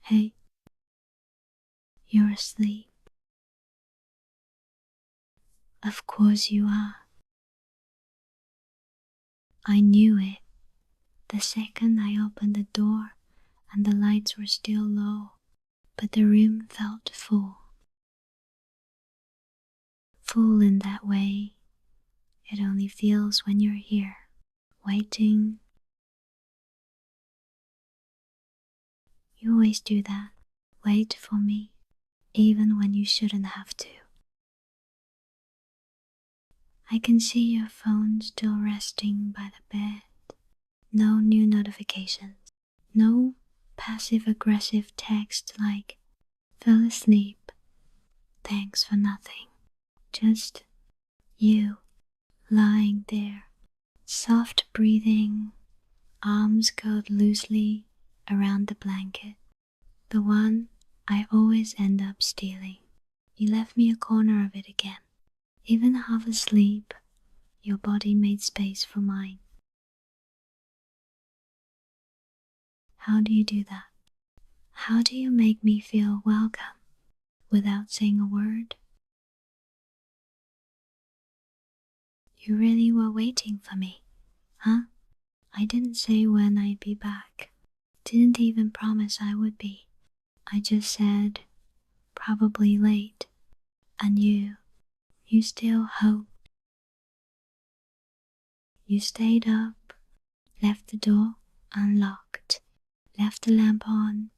Hey, you're asleep. Of course you are. I knew it the second I opened the door and the lights were still low, but the room felt full. Full in that way it only feels when you're here, waiting. You always do that, wait for me, even when you shouldn't have to. I can see your phone still resting by the bed. No new notifications. No passive-aggressive text like, fell asleep, thanks for nothing. Just you, lying there, soft breathing, arms curled loosely around the blanket. The one I always end up stealing. You left me a corner of it again. Even half asleep, your body made space for mine. How do you do that? How do you make me feel welcome without saying a word? You really were waiting for me, huh? I didn't say when I'd be back. Didn't even promise I would be. I just said, probably late. And you still hoped. You stayed up, left the door unlocked, left the lamp on,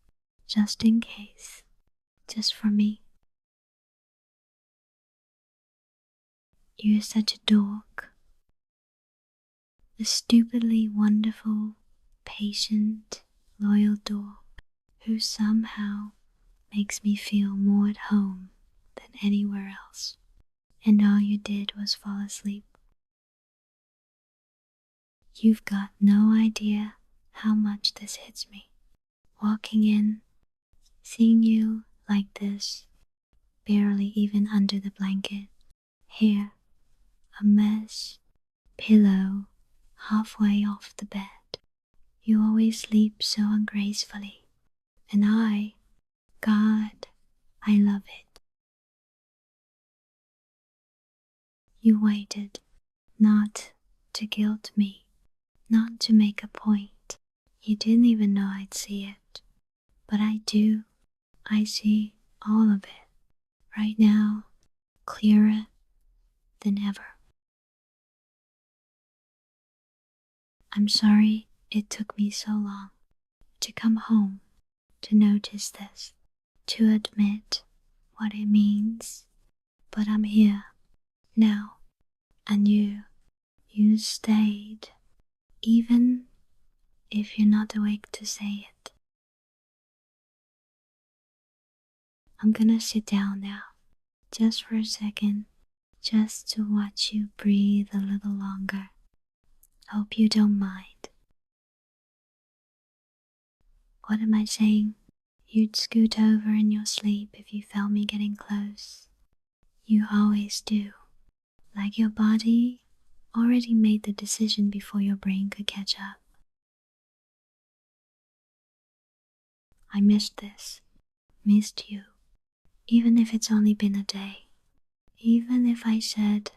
just in case, just for me. You're such a dork. A stupidly wonderful, patient, loyal dork who somehow makes me feel more at home than anywhere else. And all you did was fall asleep. You've got no idea how much this hits me. Walking in, seeing you like this, barely even under the blanket, hair, a mess, pillow, halfway off the bed. You always sleep so ungracefully, and God, I love it. You waited, not to guilt me, not to make a point. You didn't even know I'd see it, but I do. I see all of it, right now, clearer than ever. I'm sorry it took me so long to come home, to notice this, to admit what it means, but I'm here now, and you stayed, even if you're not awake to say it. I'm gonna sit down now, just for a second, just to watch you breathe a little longer. Hope you don't mind. What am I saying? You'd scoot over in your sleep if you felt me getting close. You always do. Like your body already made the decision before your brain could catch up. I missed this. Missed you. Even if it's only been a day. Even if I said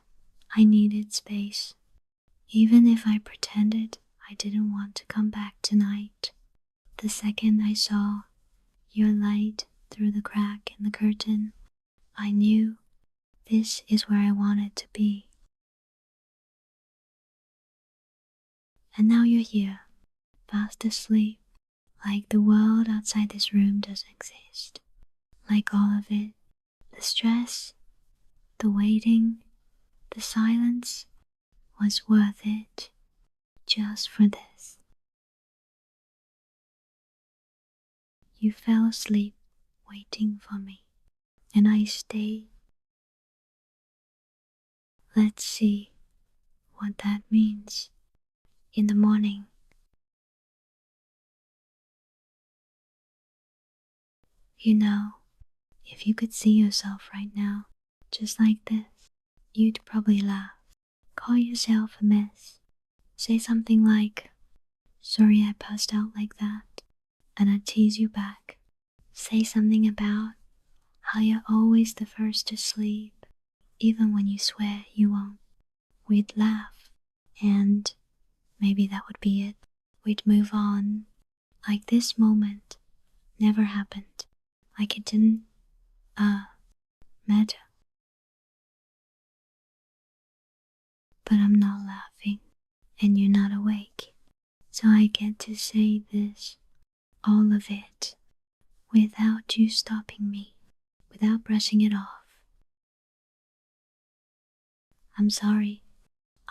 I needed space. Even if I pretended I didn't want to come back tonight. The second I saw your light through the crack in the curtain, I knew this is where I wanted to be. And now you're here, fast asleep, like the world outside this room doesn't exist. Like all of it, the stress, the waiting, the silence was worth it just for this. You fell asleep waiting for me, and I stayed. Let's see what that means in the morning. You know, if you could see yourself right now, just like this, you'd probably laugh, call yourself a mess, say something like, sorry I passed out like that, and I'd tease you back. say something about how you're always the first to sleep, even when you swear you won't. We'd laugh, and maybe that would be it. We'd move on, like this moment never happened, like it didn't, matter. But I'm not laughing, and you're not awake, so I get to say this, all of it, without you stopping me, without brushing it off. I'm sorry.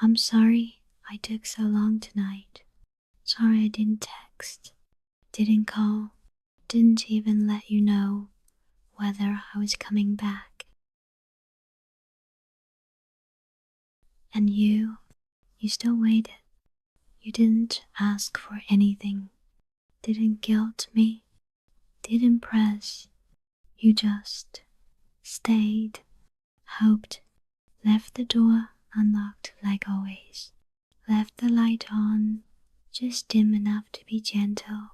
I'm sorry I took so long tonight. Sorry I didn't text, didn't call, didn't even let you know whether I was coming back. And you still waited. You didn't ask for anything, didn't guilt me, didn't press. You just stayed, hoped, left the door unlocked like always, left the light on, just dim enough to be gentle,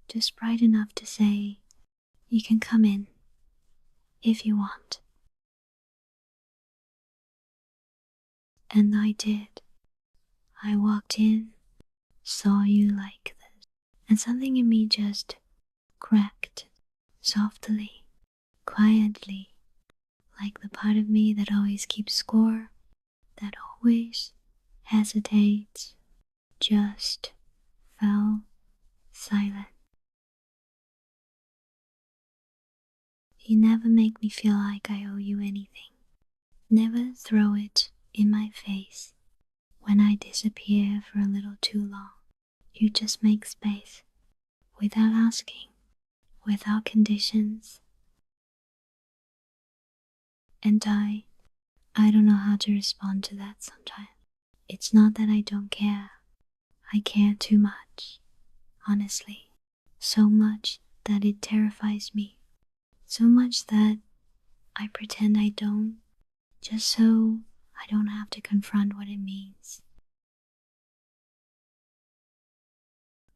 just bright enough to say, you can come in if you want. And I did. I walked in, saw you like this, and something in me just cracked, softly, quietly, like the part of me that always keeps score, that always hesitates, just fell silent. You never make me feel like I owe you anything. Never throw it in my face when I disappear for a little too long. You just make space, without asking, without conditions. And I don't know how to respond to that sometimes. It's not that I don't care. I care too much, honestly. So much that it terrifies me. So much that I pretend I don't, just so I don't have to confront what it means.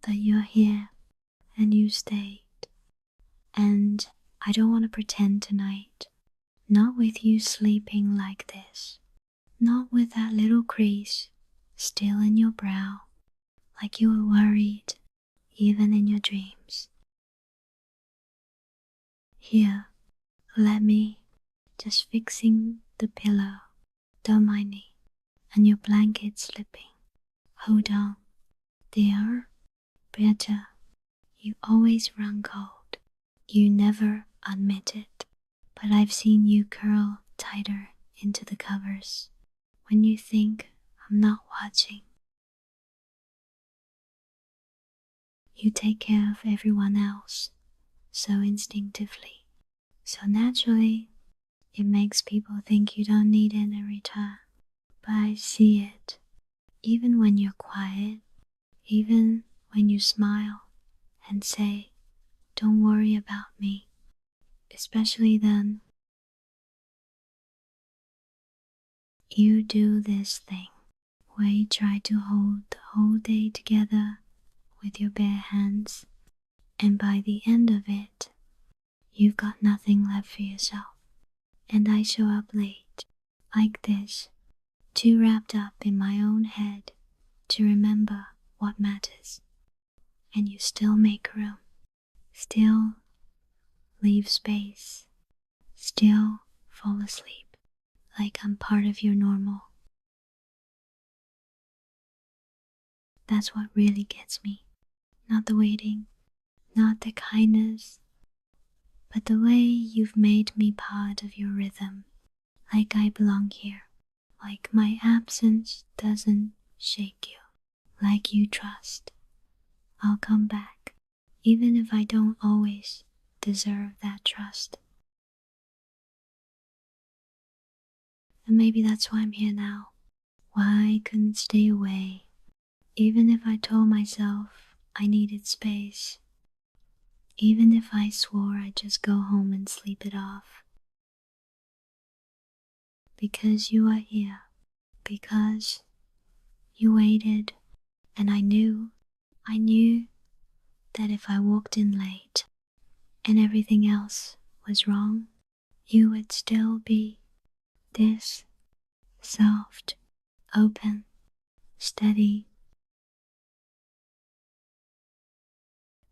That you're here and you stayed. And I don't want to pretend tonight. Not with you sleeping like this. Not with that little crease still in your brow, like you were worried, even in your dreams. Here, let me, just fixing the pillow, don't mind me, and your blanket slipping. Hold on, dear, better. You always run cold. You never admit it, but I've seen you curl tighter into the covers when you think I'm not watching. You take care of everyone else so instinctively, so naturally it makes people think you don't need it in return. But I see it, even when you're quiet, even when you smile and say, don't worry about me, especially then. You do this thing where you try to hold the whole day together with your bare hands, and by the end of it, you've got nothing left for yourself. And I show up late, like this, too wrapped up in my own head to remember what matters. And you still make room, still leave space, still fall asleep, like I'm part of your normal. That's what really gets me. Not the waiting, not the kindness, but the way you've made me part of your rhythm, like I belong here, like my absence doesn't shake you, like you trust I'll come back, even if I don't always deserve that trust. And maybe that's why I'm here now, why I couldn't stay away, even if I told myself I needed space, even if I swore I'd just go home and sleep it off. Because you are here, because you waited, and I knew that if I walked in late, and everything else was wrong, you would still be this soft, open, steady.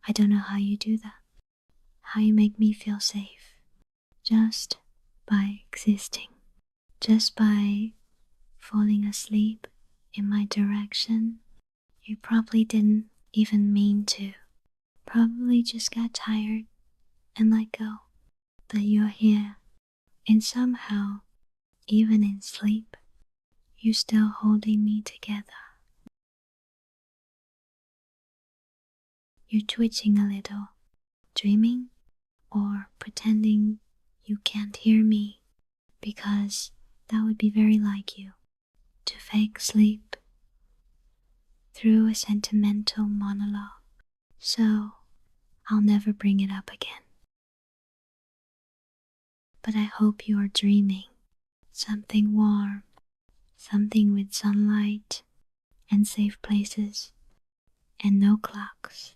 I don't know how you do that, how you make me feel safe, just by existing, just by falling asleep in my direction. You probably didn't even mean to, probably just got tired and let go. But you're here, and somehow, even in sleep, you're still holding me together. You're twitching a little, dreaming, or pretending you can't hear me, because that would be very like you, to fake sleep through a sentimental monologue. So I'll never bring it up again. But I hope you are dreaming something warm, something with sunlight and safe places and no clocks.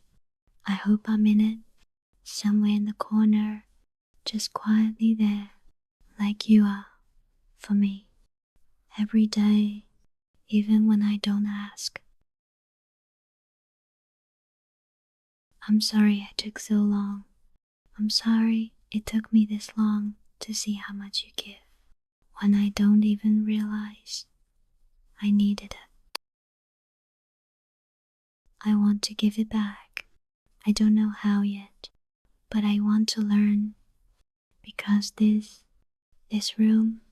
I hope I'm in it, somewhere in the corner, just quietly there, like you are for me, every day, even when I don't ask. I'm sorry I took so long. I'm sorry it took me this long to see how much you give, when I don't even realize I needed it. I want to give it back. I don't know how yet, but I want to learn, because this room,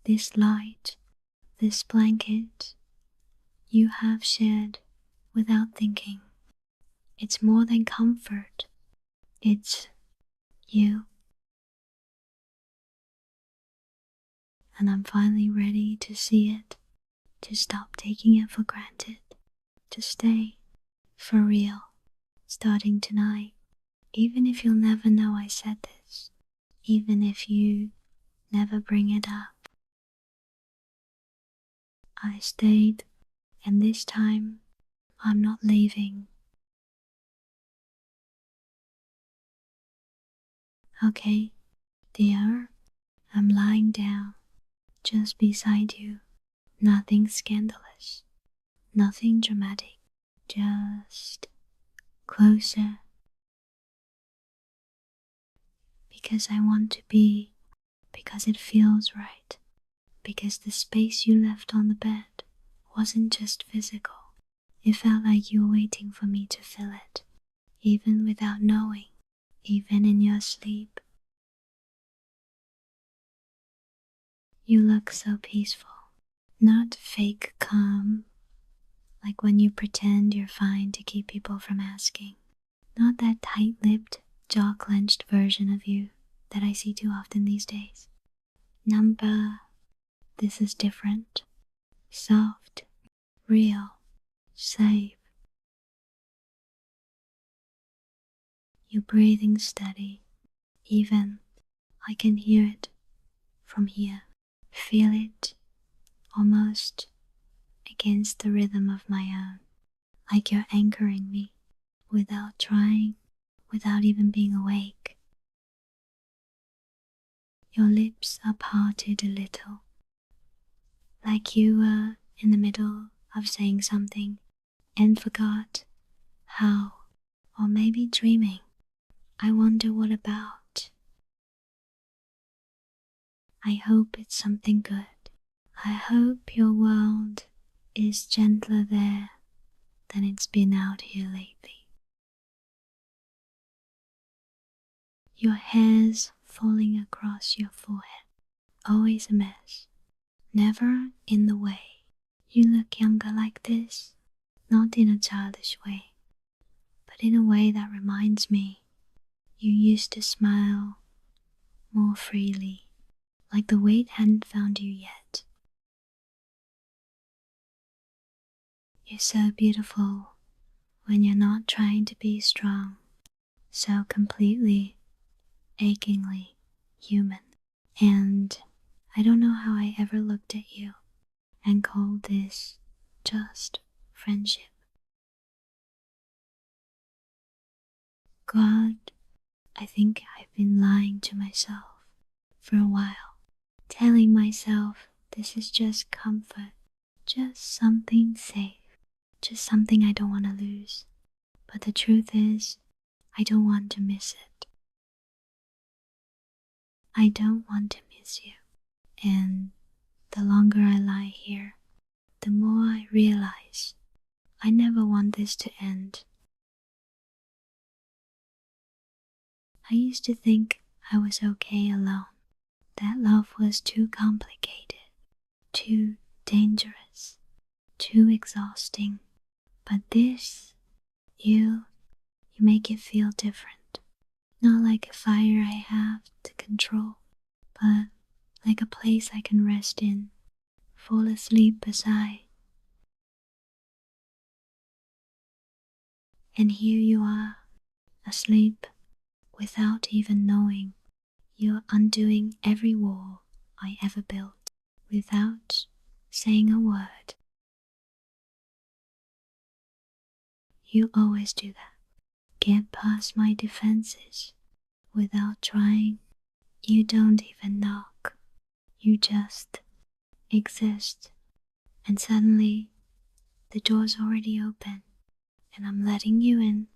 this light, this blanket, you have shared without thinking. It's more than comfort. It's you. And I'm finally ready to see it, to stop taking it for granted, to stay for real, starting tonight. Even if you'll never know I said this, even if you never bring it up. I stayed, and this time I'm not leaving. Okay, dear, I'm lying down just beside you. Nothing scandalous, nothing dramatic, just closer. Because I want to be, because it feels right, because the space you left on the bed wasn't just physical. It felt like you were waiting for me to fill it, even without knowing, even in your sleep. You look so peaceful, not fake calm, like when you pretend you're fine to keep people from asking. Not that tight-lipped, jaw-clenched version of you that I see too often these days. Number, this is different. Soft, real, safe. You're breathing steady. Even I can hear it from here. Feel it almost against the rhythm of my own. Like you're anchoring me without trying, without even being awake. Your lips are parted a little, like you were in the middle of saying something and forgot how, or maybe dreaming. I wonder what about. I hope it's something good. I hope your world is gentler there than it's been out here lately. Your hair's falling across your forehead, always a mess, never in the way. You look younger like this, not in a childish way, but in a way that reminds me you used to smile more freely, like the weight hadn't found you yet. You're so beautiful when you're not trying to be strong, so completely, achingly human. And I don't know how I ever looked at you and called this just friendship. God I think I've been lying to myself for a while, telling myself this is just comfort, just something safe, just something I don't want to lose. But the truth is, I don't want to miss it. I don't want to miss you. And the longer I lie here, the more I realize I never want this to end. I used to think I was okay alone, that love was too complicated, too dangerous, too exhausting. But this, you make it feel different. Not like a fire I have to control, but like a place I can rest in, fall asleep beside. And here you are, asleep, without even knowing. You're undoing every wall I ever built, without saying a word. You always do that. Get past my defenses without trying. You don't even knock. You just exist. And suddenly, the door's already open, and I'm letting you in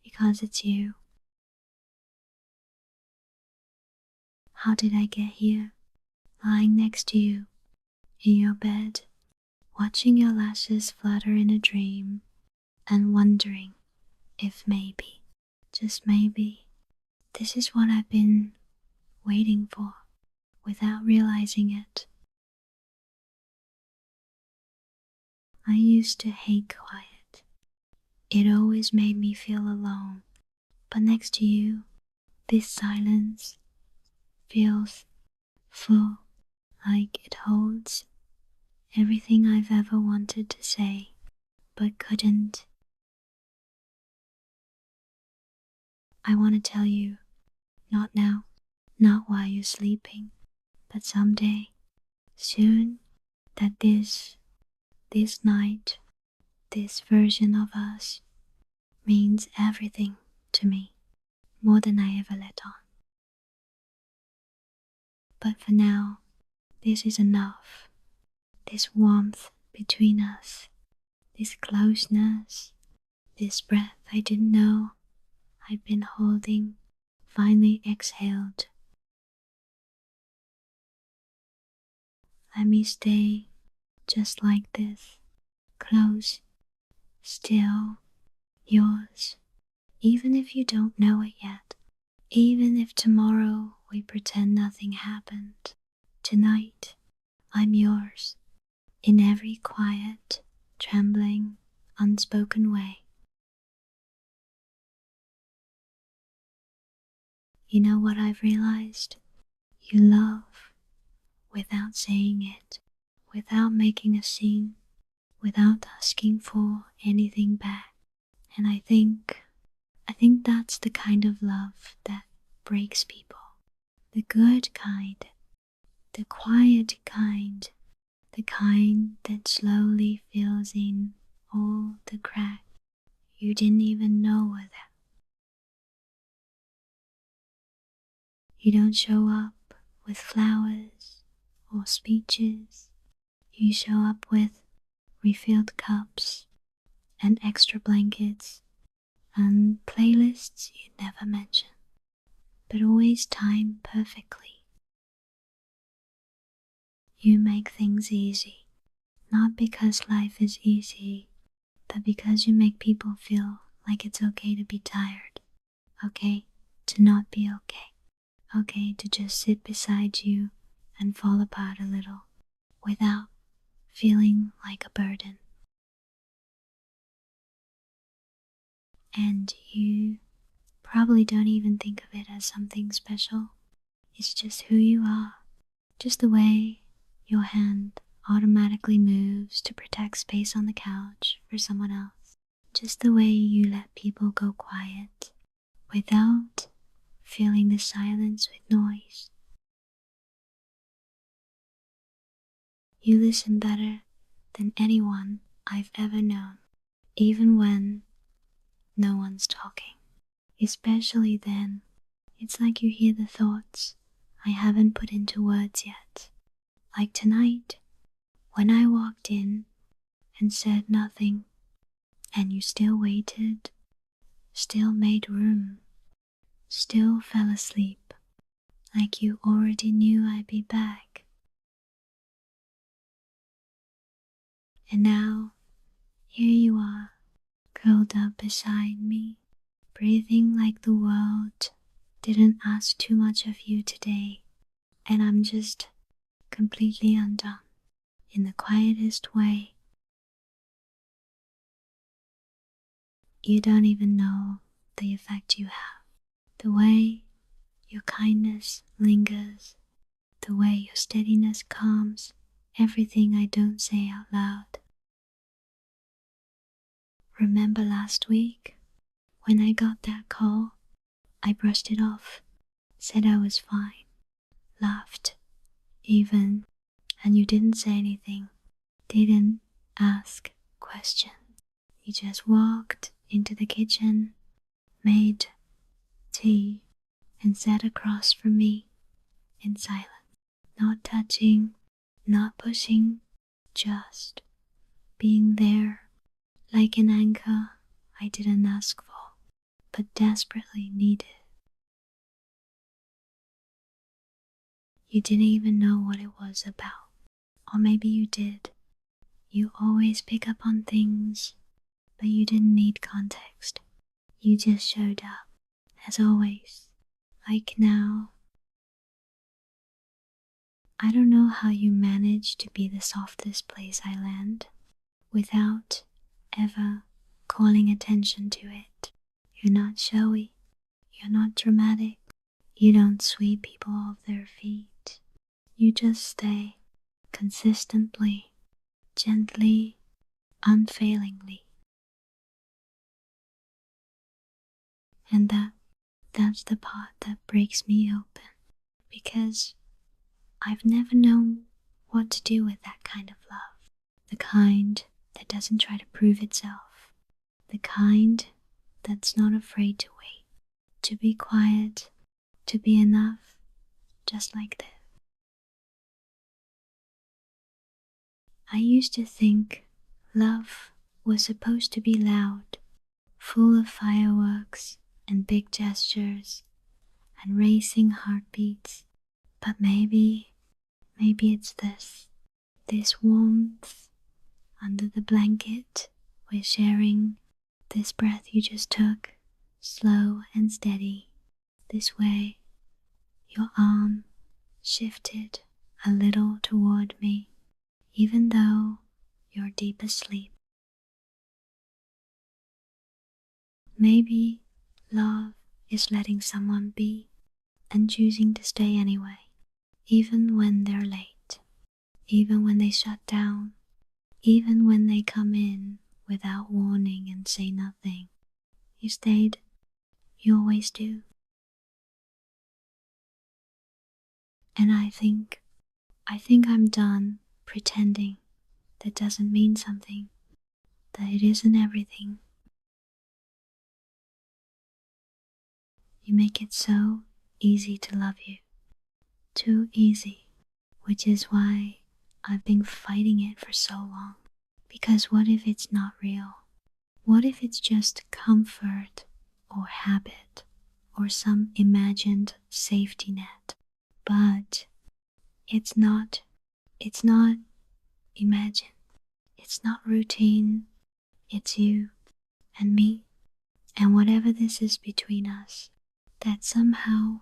because it's you. How did I get here? Lying next to you, in your bed, watching your lashes flutter in a dream, and wondering if maybe, just maybe, this is what I've been waiting for without realizing it. I used to hate quiet. It always made me feel alone. But next to you, this silence feels full, like it holds everything I've ever wanted to say, but couldn't. I want to tell you, not now, not while you're sleeping, but someday, soon, that this night, this version of us means everything to me, more than I ever let on. But for now, this is enough. This warmth between us, this closeness, this breath I didn't know I'd been holding, finally exhaled. Let me stay just like this, close, still, yours, even if you don't know it yet, even if tomorrow we pretend nothing happened. Tonight, I'm yours, in every quiet, trembling, unspoken way. You know what I've realized? You love without saying it, without making a scene, without asking for anything back. And I think that's the kind of love that breaks people. The good kind, the quiet kind, the kind that slowly fills in all the cracks you didn't even know were there. You don't show up with flowers or speeches. You show up with refilled cups and extra blankets and playlists you never mention, but always time perfectly. You make things easy, not because life is easy, but because you make people feel like it's okay to be tired, okay to not be okay, okay to just sit beside you and fall apart a little without feeling like a burden. And you probably don't even think of it as something special. It's just who you are, just the way your hand automatically moves to protect space on the couch for someone else, just the way you let people go quiet without filling the silence with noise. You listen better than anyone I've ever known, even when no one's talking, especially then It's like you hear the thoughts I haven't put into words yet. Like tonight, when I walked in and said nothing, and you still waited, still made room, still fell asleep, like you already knew I'd be back. And now, here you are, curled up beside me, breathing like the world didn't ask too much of you today, and I'm just completely undone in the quietest way. You don't even know the effect you have, the way your kindness lingers, the way your steadiness calms everything I don't say out loud. Remember last week, when I got that call, I brushed it off, said I was fine, laughed, even, and you didn't say anything, didn't ask questions. You just walked into the kitchen, made tea, and sat across from me in silence, not touching, not pushing, just being there, like an anchor I didn't ask for, but desperately needed. You didn't even know what it was about, or maybe you did. You always pick up on things, but you didn't need context. You just showed up, as always, like now. I don't know how you manage to be the softest place I land without ever calling attention to it. You're not showy, you're not dramatic, you don't sweep people off their feet. You just stay consistently, gently, unfailingly. And that's the part that breaks me open, because I've never known what to do with that kind of love. The kind that doesn't try to prove itself. The kind that's not afraid to wait, to be quiet, to be enough, just like this. I used to think love was supposed to be loud, full of fireworks and big gestures and racing heartbeats. But maybe it's this warmth under the blanket we're sharing, this breath you just took, slow and steady. This way, your arm shifted a little toward me, even though you're deep asleep. Maybe love is letting someone be and choosing to stay anyway, even when they're late, even when they shut down, even when they come in without warning and say nothing. You stayed. You always do. And I think I'm done pretending that doesn't mean something, that it isn't everything. You make it so easy to love you. Too easy. Which is why I've been fighting it for so long. Because what if it's not real? What if it's just comfort or habit or some imagined safety net? But it's not imagined. It's not routine. It's you and me and whatever this is between us that somehow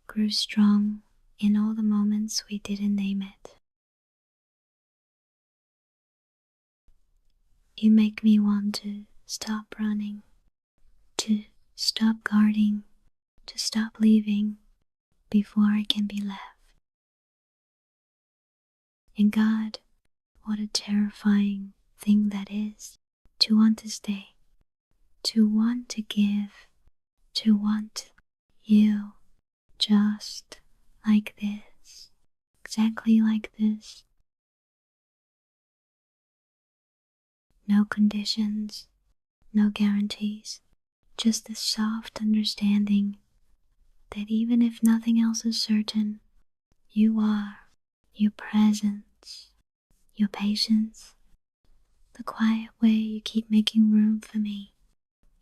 grew strong in all the moments we didn't name it. You make me want to stop running, to stop guarding, to stop leaving before I can be left. And God, what a terrifying thing that is, to want to stay, to want to give, to want you just like this, exactly like this. No conditions, no guarantees, just the soft understanding that even if nothing else is certain, you are, your presence, your patience, the quiet way you keep making room for me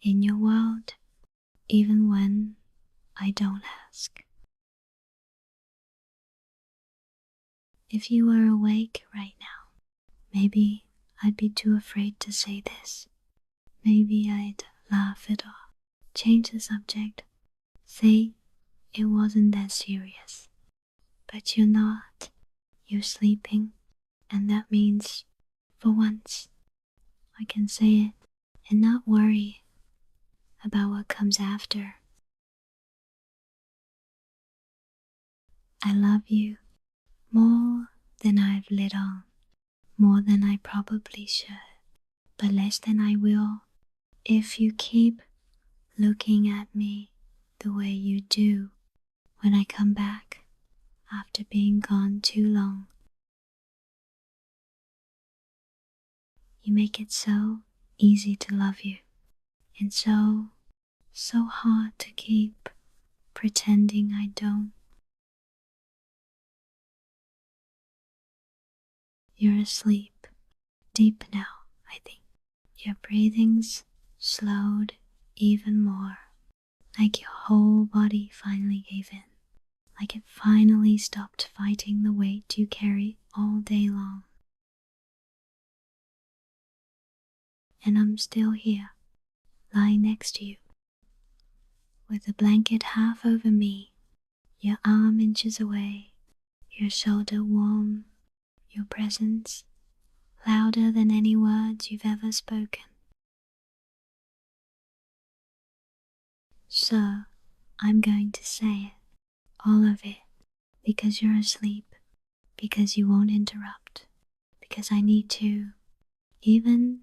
in your world, even when I don't ask. If you were awake right now, maybe I'd be too afraid to say this. Maybe I'd laugh it off, change the subject, say it wasn't that serious. But you're not. You're sleeping, and that means, for once, I can say it and not worry about what comes after. I love you more than I've let on, more than I probably should, but less than I will if you keep looking at me the way you do when I come back after being gone too long. You make it so easy to love you, and so hard to keep pretending I don't. You're asleep, deep now, I think. Your breathing's slowed even more, like your whole body finally gave in, like it finally stopped fighting the weight you carry all day long. And I'm still here, lying next to you, with a blanket half over me, your arm inches away, your shoulder warm, your presence louder than any words you've ever spoken. So, I'm going to say it, all of it, because you're asleep, because you won't interrupt, because I need to, even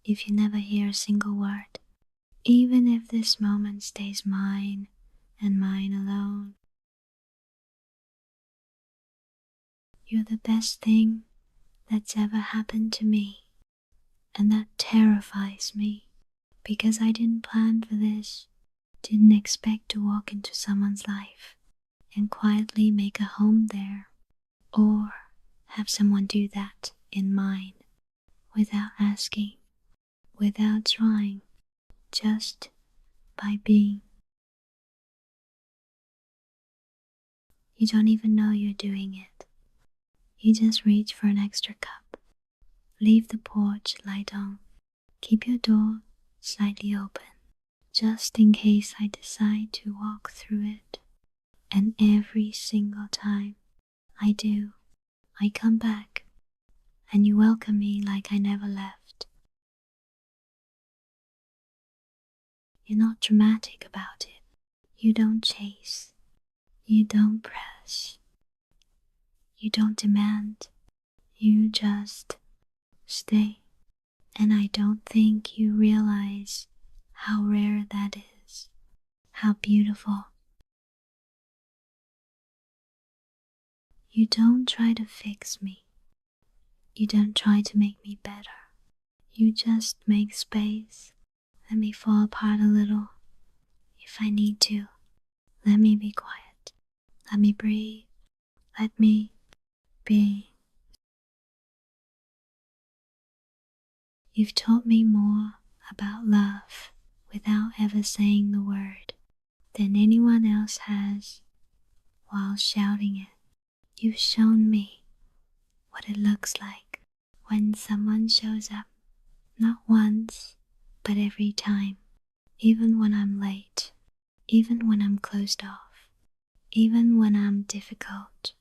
if you never hear a single word, even if this moment stays mine and mine alone. You're the best thing that's ever happened to me, and that terrifies me, because I didn't plan for this, didn't expect to walk into someone's life and quietly make a home there, or have someone do that in mine, without asking, without trying, just by being. You don't even know you're doing it. You just reach for an extra cup, leave the porch light on, keep your door slightly open, just in case I decide to walk through it. And every single time I do, I come back, and you welcome me like I never left. You're not dramatic about it. You don't chase. You don't press. You don't demand. You just stay. And I don't think you realize how rare that is, how beautiful. You don't try to fix me. You don't try to make me better. You just make space. Let me fall apart a little. If I need to, let me be quiet. Let me breathe. Let me be. You've taught me more about love without ever saying the word than anyone else has while shouting it. You've shown me what it looks like when someone shows up, not once, but every time, even when I'm late, even when I'm closed off, even when I'm difficult,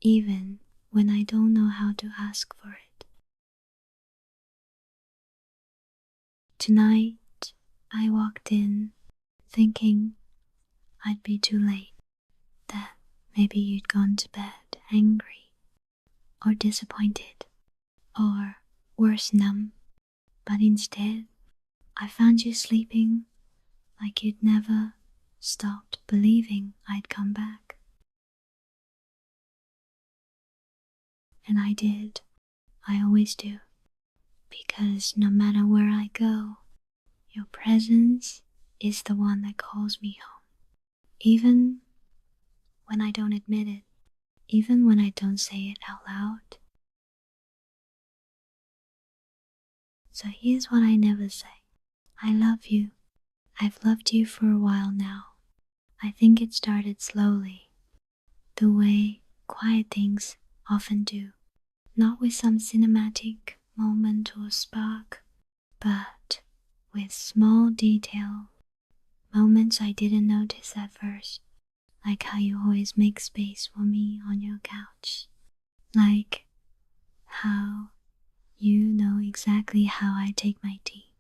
even when I don't know how to ask for it. Tonight, I walked in thinking I'd be too late, that maybe you'd gone to bed angry or disappointed or worse, numb, but instead I found you sleeping like you'd never stopped believing I'd come back. And I did. I always do. Because no matter where I go, your presence is the one that calls me home. Even when I don't admit it, even when I don't say it out loud. So here's what I never say. I love you. I've loved you for a while now. I think it started slowly, the way quiet things often do. Not with some cinematic moment or spark, but with small detail, moments I didn't notice at first, like how you always make space for me on your couch, like how you know exactly how I take my tea,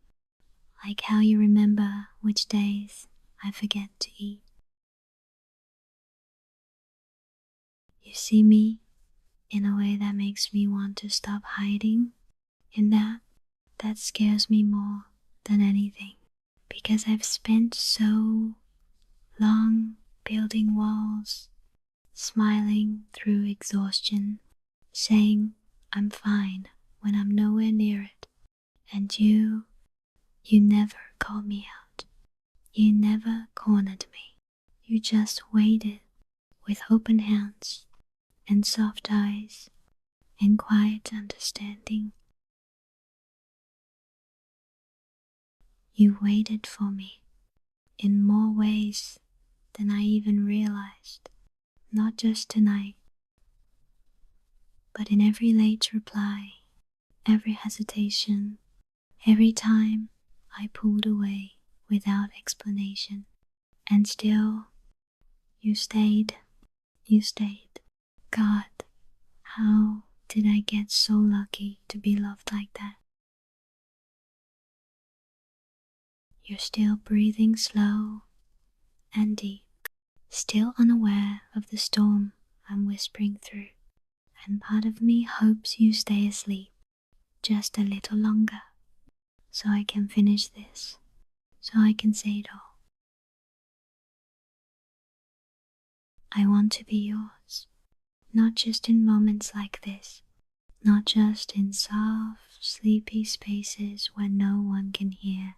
like how you remember which days I forget to eat. You see me in a way that makes me want to stop hiding, and that scares me more than anything, because I've spent so long building walls, smiling through exhaustion, saying I'm fine when I'm nowhere near it. And you never called me out. You never cornered me. You just waited with open hands and soft eyes and quiet understanding. You waited for me in more ways than I even realized, not just tonight, but in every late reply, every hesitation, every time I pulled away without explanation. And still, you stayed. You stayed. God, how did I get so lucky to be loved like that? You're still breathing slow and deep, still unaware of the storm I'm whispering through. And part of me hopes you stay asleep just a little longer, so I can finish this, so I can say it all. I want to be yours, not just in moments like this, not just in soft, sleepy spaces where no one can hear,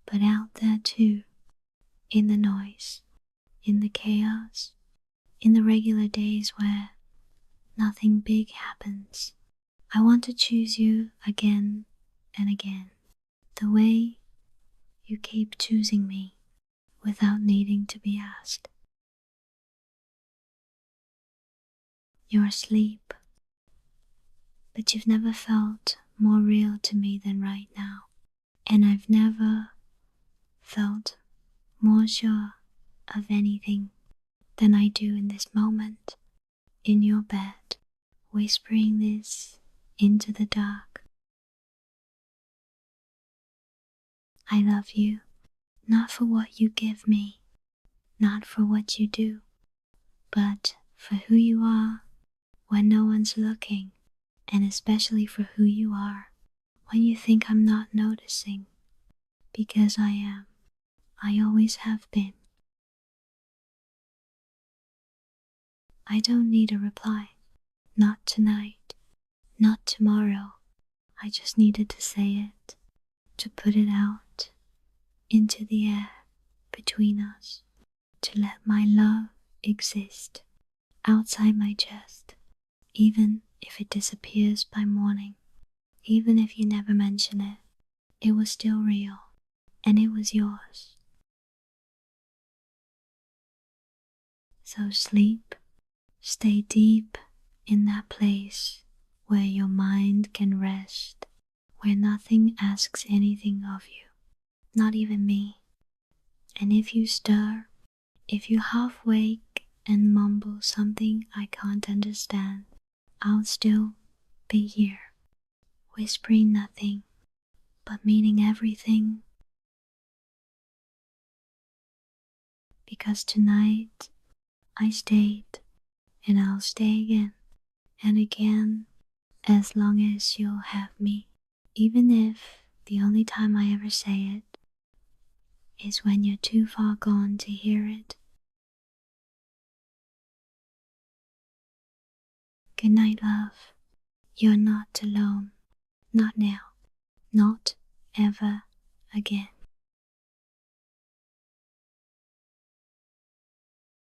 but out there too, in the noise, in the chaos, in the regular days where nothing big happens. I want to choose you again and again, the way you keep choosing me without needing to be asked. You're asleep, but you've never felt more real to me than right now, and I've never felt more sure of anything than I do in this moment, in your bed, whispering this into the dark. I love you, not for what you give me, not for what you do, but for who you are when no one's looking, and especially for who you are when you think I'm not noticing, because I am. I always have been. I don't need a reply. Not tonight. Not tomorrow. I just needed to say it, to put it out into the air between us, to let my love exist outside my chest, even if it disappears by morning, even if you never mention it. It was still real, and it was yours. So sleep, stay deep in that place where your mind can rest, where nothing asks anything of you, not even me. And if you stir, if you half wake and mumble something I can't understand, I'll still be here, whispering nothing, but meaning everything. Because tonight I stayed, and I'll stay again and again, as long as you'll have me, even if the only time I ever say it is when you're too far gone to hear it. Good night, love. You're not alone. Not now. Not ever again.